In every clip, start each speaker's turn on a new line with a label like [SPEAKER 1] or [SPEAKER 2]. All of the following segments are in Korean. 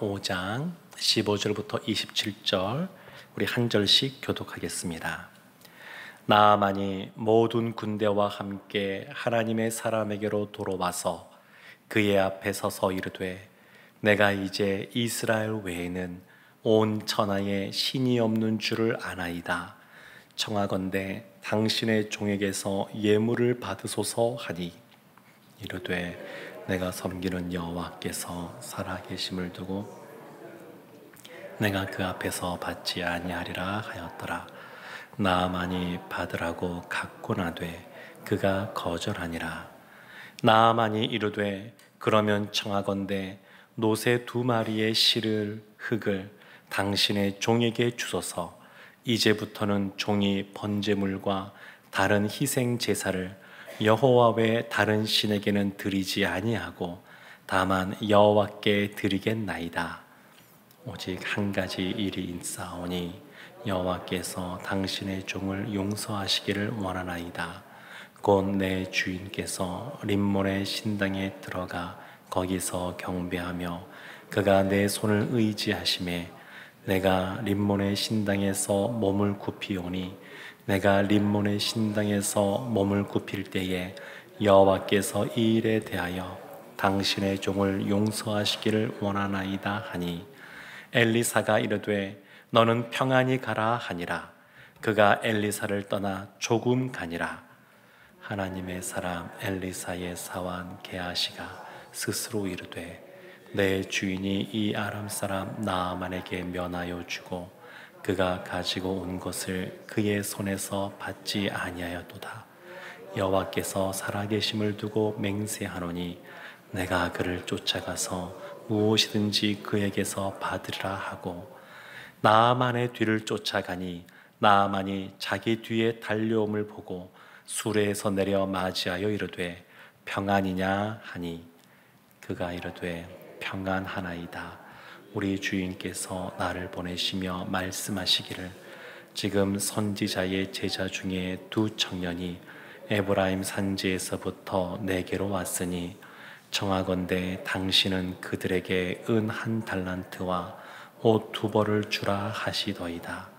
[SPEAKER 1] 5장 15절부터 27절 우리 한 절씩 교독하겠습니다. 나아만이 모든 군대와 함께 하나님의 사람에게로 돌아와서 그의 앞에 서서 이르되 내가 이제 이스라엘 외에는 온 천하에 신이 없는 줄을 아나이다. 청하건대 당신의 종에게서 예물을 받으소서 하니 이르되 내가 섬기는 여호와께서 살아계심을 두고 내가 그 앞에서 받지 아니하리라 하였더라. 나아만이 받으라고 각권하되 그가 거절하니라. 나아만이 이르되 그러면 청하건대 노새 2마리의 실을 흙을 당신의 종에게 주소서. 이제부터는 종이 번제물과 다른 희생 제사를 여호와 외 다른 신에게는 드리지 아니하고 다만 여호와께 드리겠나이다. 오직 한 가지 일이 있사오니 여호와께서 당신의 종을 용서하시기를 원하나이다. 곧 내 주인께서 림몬의 신당에 들어가 거기서 경배하며 그가 내 손을 의지하심에 내가 림몬의 신당에서 몸을 굽히오니 내가 림몬의 신당에서 몸을 굽힐 때에 여호와께서 이 일에 대하여 당신의 종을 용서하시기를 원하나이다 하니 엘리사가 이르되 너는 평안히 가라 하니라. 그가 엘리사를 떠나 조금 가니라. 하나님의 사람 엘리사의 사환 게하시가 스스로 이르되 내 주인이 이 아람 사람 나아만에게 면하여 주고 그가 가지고 온 것을 그의 손에서 받지 아니하였도다. 여호와께서 살아계심을 두고 맹세하노니 내가 그를 쫓아가서 무엇이든지 그에게서 받으리라 하고 나아만의 뒤를 쫓아가니 나아만이 자기 뒤에 달려옴을 보고 수레에서 내려 맞이하여 이르되 평안이냐 하니 그가 이르되 평안하나이다. 우리 주인께서 나를 보내시며 말씀하시기를 지금 선지자의 제자 중에 2 청년이 에브라임 산지에서부터 내게로 왔으니 청하건대 당신은 그들에게 은 1달란트와 옷 2벌을 주라 하시더이다.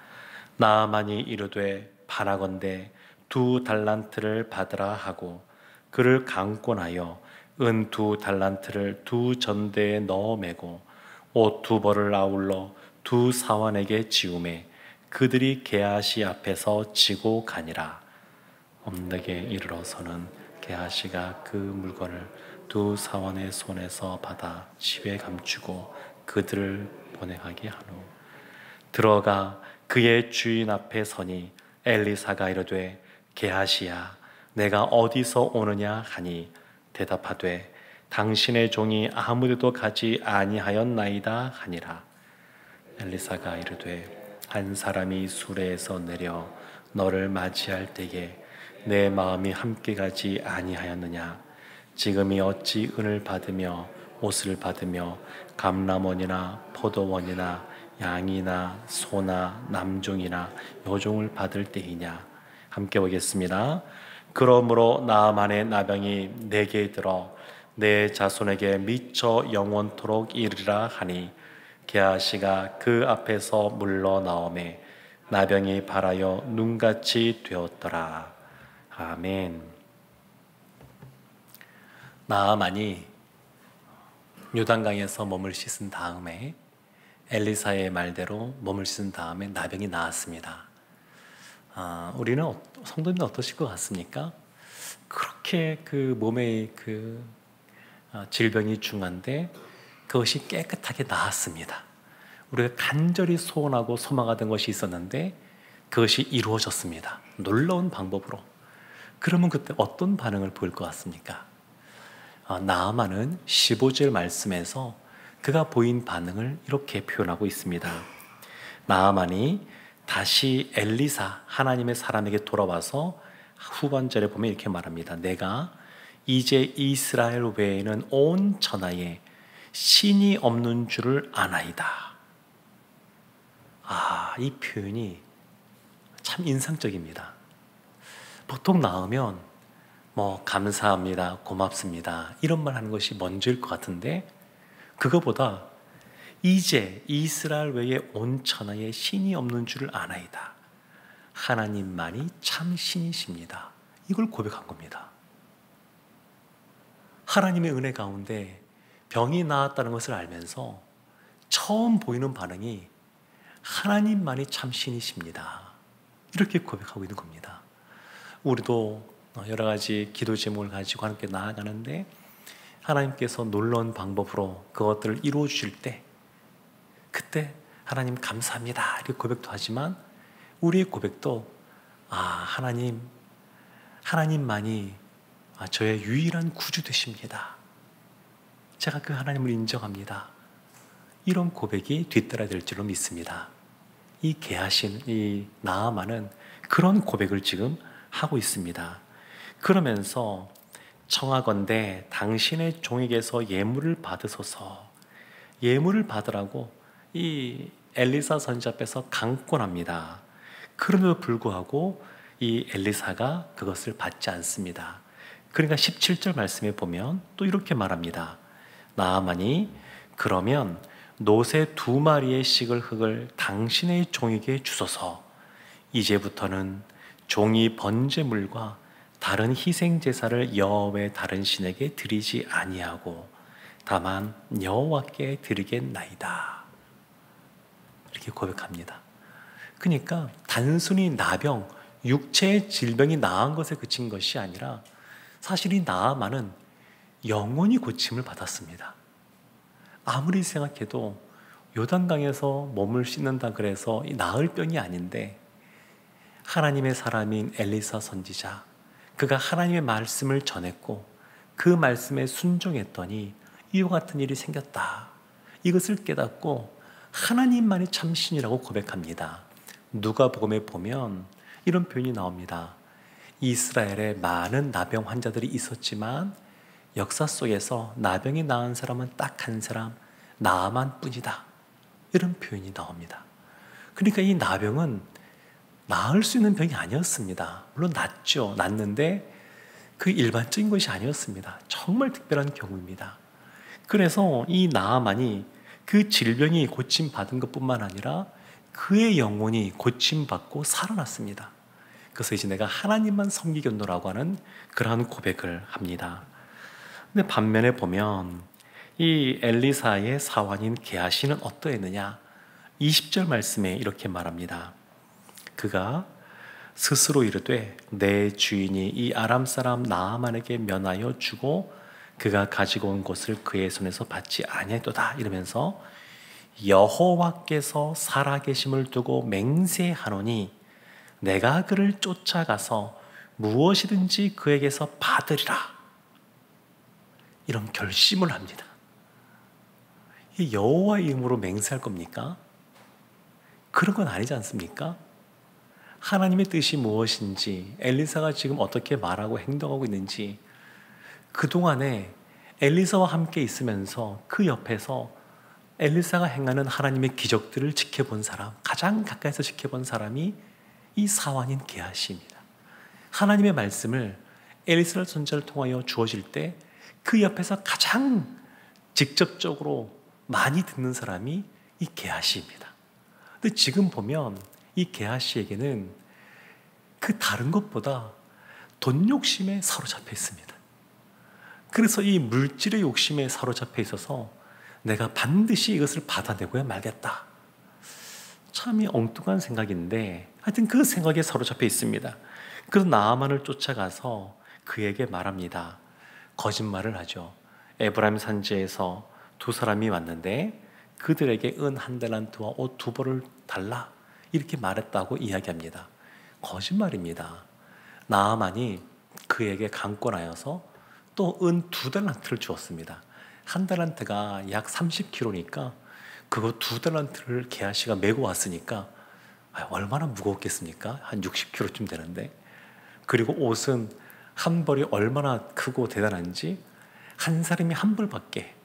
[SPEAKER 1] 나아만이 이르되 바라건대 2달란트를 받으라 하고 그를 강권하여 은 2달란트를 2 전대에 넣어 매고 옷 2벌을 아울러 2 사환에게 지우매 그들이 게하시 앞에서 지고 가니라. 언덕에 이르러서는 게하시가 그 물건을 2 사환의 손에서 받아 집에 감추고 그들을 보내가게 하노. 들어가 그의 주인 앞에 서니 엘리사가 이르되 게하시야 내가 어디서 오느냐 하니 대답하되 당신의 종이 아무데도 가지 아니하였나이다 하니라. 엘리사가 이르되 한 사람이 수레에서 내려 너를 맞이할 때에 내 마음이 함께 가지 아니하였느냐. 지금이 어찌 은을 받으며 옷을 받으며 감람원이나 포도원이나 양이나 소나 남종이나 여종을 받을 때이냐. 함께 보겠습니다. 그러므로 나아만의 나병이 내게 들어 내 자손에게 미쳐 영원토록 이르리라 하니 게하시가 그 앞에서 물러나오매 나병이 발하여 눈같이 되었더라. 아멘. 나아만이 요단강에서 몸을 씻은 다음에 엘리사의 말대로 몸을 씻은 다음에 나병이 나았습니다. 우리는 성도님은 어떠실 것 같습니까? 그렇게 그 몸의 질병이 중한데 그것이 깨끗하게 나았습니다. 우리가 간절히 소원하고 소망하던 것이 있었는데 그것이 이루어졌습니다. 놀라운 방법으로. 그러면 그때 어떤 반응을 보일 것 같습니까? 나아만은 15절 말씀에서 그가 보인 반응을 이렇게 표현하고 있습니다. 나아만이 다시 엘리사 하나님의 사람에게 돌아와서 후반절에 보면 이렇게 말합니다. 내가 이제 이스라엘 외에는 온 천하에 신이 없는 줄을 아나이다. 이 표현이 참 인상적입니다. 보통 나오면 감사합니다, 고맙습니다 이런 말 하는 것이 먼저일 것 같은데 그거보다 이제 이스라엘 외에 온 천하에 신이 없는 줄을 아나이다. 하나님만이 참 신이십니다. 이걸 고백한 겁니다. 하나님의 은혜 가운데 병이 나았다는 것을 알면서 처음 보이는 반응이 하나님만이 참 신이십니다. 이렇게 고백하고 있는 겁니다. 우리도 여러 가지 기도 제목을 가지고 함께 나아가는데 하나님께서 놀라운 방법으로 그것들을 이루어 주실 때 그때 하나님 감사합니다 이렇게 고백도 하지만 우리의 고백도 하나님만이 저의 유일한 구주 되십니다. 제가 그 하나님을 인정합니다. 이런 고백이 뒤따라 될 줄로 믿습니다. 이 게하신 이 나아만은 그런 고백을 지금 하고 있습니다. 그러면서 청하건대 당신의 종에게서 예물을 받으소서. 예물을 받으라고 이 엘리사 선지 앞에서 강권합니다. 그럼에도 불구하고 이 엘리사가 그것을 받지 않습니다. 그러니까 17절 말씀에 보면 또 이렇게 말합니다. 나아만이 그러면 노새 2마리의 식을 흙을 당신의 종에게 주소서. 이제부터는 종이 번제물과 다른 희생제사를 여호와의 다른 신에게 드리지 아니하고 다만 여호와께 드리겠나이다. 이렇게 고백합니다. 그러니까 단순히 나병, 육체의 질병이 나은 것에 그친 것이 아니라 사실 이 나아만은 영원히 고침을 받았습니다. 아무리 생각해도 요단강에서 몸을 씻는다 그래서 나을 병이 아닌데 하나님의 사람인 엘리사 선지자, 그가 하나님의 말씀을 전했고 그 말씀에 순종했더니 이와 같은 일이 생겼다. 이것을 깨닫고 하나님만이 참신이라고 고백합니다. 누가복음에 보면 이런 표현이 나옵니다. 이스라엘에 많은 나병 환자들이 있었지만 역사 속에서 나병이 나은 사람은 딱 한 사람, 나아만 뿐이다. 이런 표현이 나옵니다. 그러니까 이 나병은 나을 수 있는 병이 아니었습니다. 물론 낫죠. 낫는데 그 일반적인 것이 아니었습니다. 정말 특별한 경우입니다. 그래서 이 나아만이 그 질병이 고침받은 것뿐만 아니라 그의 영혼이 고침받고 살아났습니다. 그래서 이제 내가 하나님만 섬기겠노라고 하는 그러한 고백을 합니다. 근데 반면에 보면 이 엘리사의 사환인 게하시는 어떠했느냐? 20절 말씀에 이렇게 말합니다. 그가 스스로 이르되 내 주인이 이 아람 사람 나아만에게 면하여 주고 그가 가지고 온 것을 그의 손에서 받지 아니하도다 이러면서 여호와께서 살아계심을 두고 맹세하노니 내가 그를 쫓아가서 무엇이든지 그에게서 받으리라. 이런 결심을 합니다. 이 여호와의 이름으로 맹세할 겁니까? 그런 건 아니지 않습니까? 하나님의 뜻이 무엇인지, 엘리사가 지금 어떻게 말하고 행동하고 있는지 그동안에 엘리사와 함께 있으면서 그 옆에서 엘리사가 행하는 하나님의 기적들을 지켜본 사람, 가장 가까이서 지켜본 사람이 이 사환인 게하시입니다. 하나님의 말씀을 엘리사 선지자를 통하여 주어질 때 그 옆에서 가장 직접적으로 많이 듣는 사람이 이 게하시입니다. 근데 지금 보면 이 게하시에게는 그 다른 것보다 돈 욕심에 사로잡혀 있습니다. 그래서 이 물질의 욕심에 사로잡혀 있어서 내가 반드시 이것을 받아내고야 말겠다. 참이 엉뚱한 생각인데 하여튼 그 생각에 사로잡혀 있습니다. 그래서 나아만을 쫓아가서 그에게 말합니다. 거짓말을 하죠. 에브라임 산지에서 2사람이 왔는데 그들에게 은 1달란트와 옷 2벌을 달라 이렇게 말했다고 이야기합니다. 거짓말입니다. 나아만이 그에게 강권하여서 또 은 2달란트를 주었습니다. 1달란트가 약 30kg니까 그거 2달란트를 게하시가 메고 왔으니까 얼마나 무겁겠습니까? 한 60kg쯤 되는데. 그리고 옷은 한 벌이 얼마나 크고 대단한지 한 사람이 한 벌밖에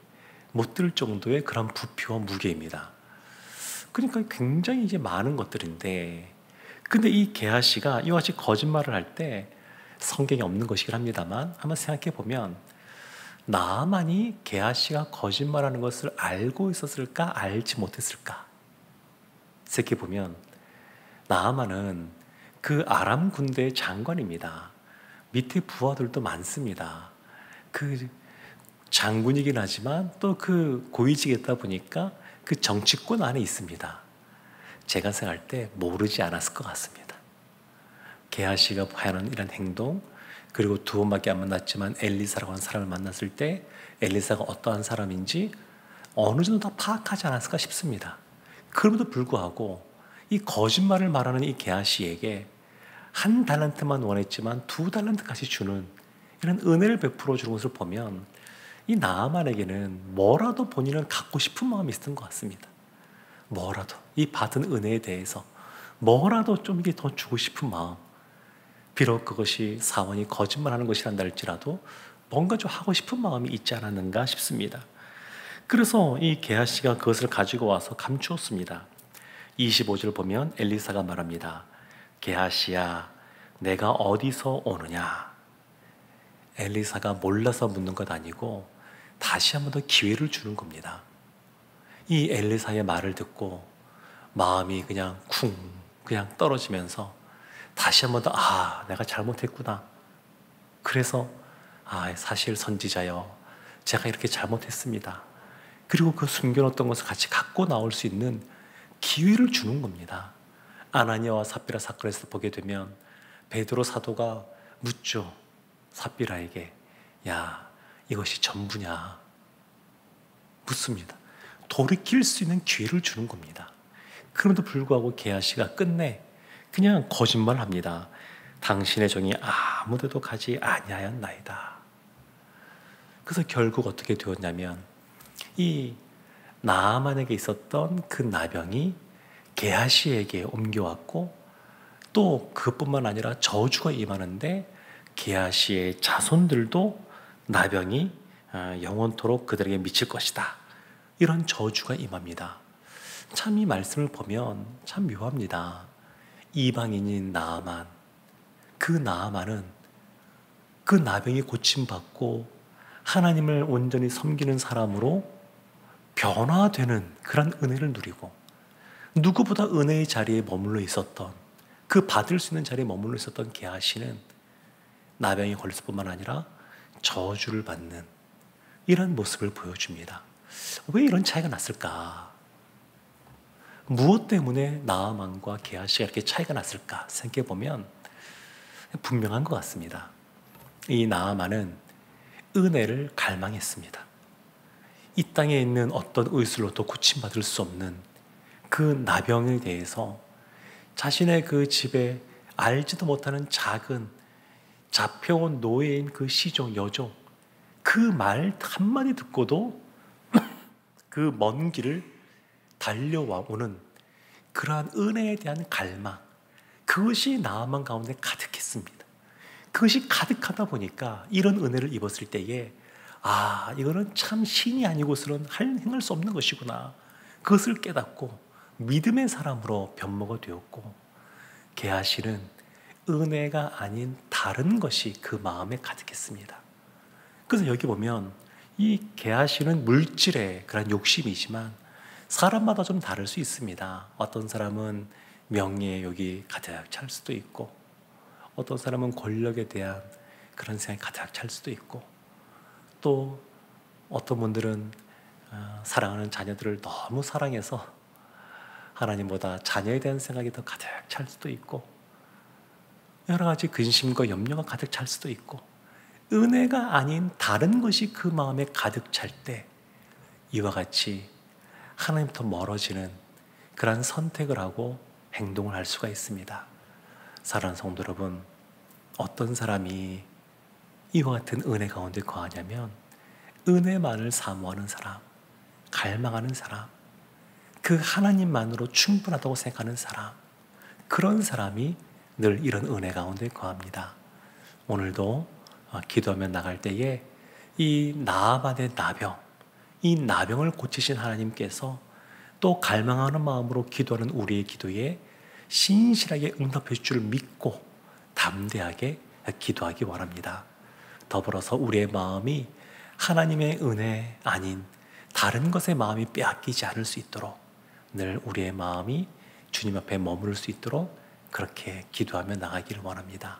[SPEAKER 1] 못 들 정도의 그런 부피와 무게입니다. 그러니까 굉장히 이제 많은 것들인데, 근데 이 게하시가 이와 같이 거짓말을 할 때 성경에 없는 것이긴 합니다만 한번 생각해 보면 나아만이 게하시가 거짓말하는 것을 알고 있었을까, 알지 못했을까? 생각해보면 나아만은 그 아람 군대의 장관입니다. 밑에 부하들도 많습니다. 그 장군이긴 하지만 또 그 고위직이다 보니까 그 정치권 안에 있습니다. 제가 생각할 때 모르지 않았을 것 같습니다. 게하시가 하는 이런 행동, 그리고 두 번밖에 안 만났지만 엘리사라고 하는 사람을 만났을 때 엘리사가 어떠한 사람인지 어느 정도 다 파악하지 않았을까 싶습니다. 그럼에도 불구하고 이 거짓말을 말하는 이 게하시에게 한 달란트만 원했지만 두 달란트까지 주는 이런 은혜를 베풀어 주는 것을 보면 이 나아만에게는 뭐라도 본인은 갖고 싶은 마음이 있었던 것 같습니다. 뭐라도 이 받은 은혜에 대해서 뭐라도 좀 이게 더 주고 싶은 마음, 비록 그것이 사원이 거짓말하는 것이란다 할지라도 뭔가 좀 하고 싶은 마음이 있지 않았는가 싶습니다. 그래서 이 게하시가 그것을 가지고 와서 감추었습니다. 25절 보면 엘리사가 말합니다. 게하시야, 내가 어디서 오느냐? 엘리사가 몰라서 묻는 것 아니고 다시 한 번 더 기회를 주는 겁니다. 이 엘리사의 말을 듣고 마음이 그냥 그냥 떨어지면서 다시 한 번 더 내가 잘못했구나. 그래서 사실 선지자여, 제가 이렇게 잘못했습니다. 그리고 그 숨겨놓던 것을 같이 갖고 나올 수 있는 기회를 주는 겁니다. 아나니아와 삽비라 사건에서 보게 되면 베드로 사도가 묻죠. 삽비라에게, 야, 이것이 전부냐? 묻습니다. 돌이킬 수 있는 기회를 주는 겁니다. 그럼에도 불구하고 게하시가 끝내 그냥 거짓말합니다. 당신의 종이 아무데도 가지 아니하였나이다. 그래서 결국 어떻게 되었냐면 이 나아만에게 있었던 그 나병이 게하시에게 옮겨왔고 또 그뿐만 아니라 저주가 임하는데 게하시의 자손들도 나병이 영원토록 그들에게 미칠 것이다. 이런 저주가 임합니다. 참 이 말씀을 보면 참 묘합니다. 이방인인 나아만, 그 나아만은 그 나병이 고침받고 하나님을 온전히 섬기는 사람으로 변화되는 그런 은혜를 누리고 누구보다 은혜의 자리에 머물러 있었던, 그 받을 수 있는 자리에 머물러 있었던 게하시는 나병이 걸렸을 뿐만 아니라 저주를 받는 이런 모습을 보여줍니다. 왜 이런 차이가 났을까? 무엇 때문에 나아만과 게하시가 이렇게 차이가 났을까 생각해보면 분명한 것 같습니다. 이 나아만은 은혜를 갈망했습니다. 이 땅에 있는 어떤 의술로도 고침받을 수 없는 그 나병에 대해서 자신의 그 집에 알지도 못하는 작은 잡혀온 노예인 그 시종, 여종, 그 말 한마디 듣고도 그 먼 길을 달려와 오는 그러한 은혜에 대한 갈망, 그것이 나아만 가운데 가득했습니다. 그것이 가득하다 보니까 이런 은혜를 입었을 때에 이거는 참 신이 아니고서는 행할 수 없는 것이구나. 그것을 깨닫고 믿음의 사람으로 변모가 되었고 게하시는 은혜가 아닌 다른 것이 그 마음에 가득했습니다. 그래서 여기 보면 이 게하시는 물질의 그런 욕심이지만 사람마다 좀 다를 수 있습니다. 어떤 사람은 명예의 욕이 가득 찰 수도 있고 어떤 사람은 권력에 대한 그런 생각이 가득 찰 수도 있고 또 어떤 분들은 사랑하는 자녀들을 너무 사랑해서 하나님보다 자녀에 대한 생각이 더 가득 찰 수도 있고 여러 가지 근심과 염려가 가득 찰 수도 있고 은혜가 아닌 다른 것이 그 마음에 가득 찰 때 이와 같이 하나님부터 멀어지는 그러한 선택을 하고 행동을 할 수가 있습니다. 사랑하는 성도 여러분, 어떤 사람이 이와 같은 은혜 가운데 거하냐면 은혜만을 사모하는 사람, 갈망하는 사람, 그 하나님만으로 충분하다고 생각하는 사람, 그런 사람이 늘 이런 은혜 가운데 거합니다. 오늘도 기도하며 나갈 때에 이 나아만의 나병, 이 나병을 고치신 하나님께서 또 갈망하는 마음으로 기도하는 우리의 기도에 신실하게 응답해 줄 줄 믿고 담대하게 기도하기 원합니다. 더불어서 우리의 마음이 하나님의 은혜 아닌 다른 것에 마음이 빼앗기지 않을 수 있도록 늘 우리의 마음이 주님 앞에 머무를 수 있도록 그렇게 기도하며 나가기를 원합니다.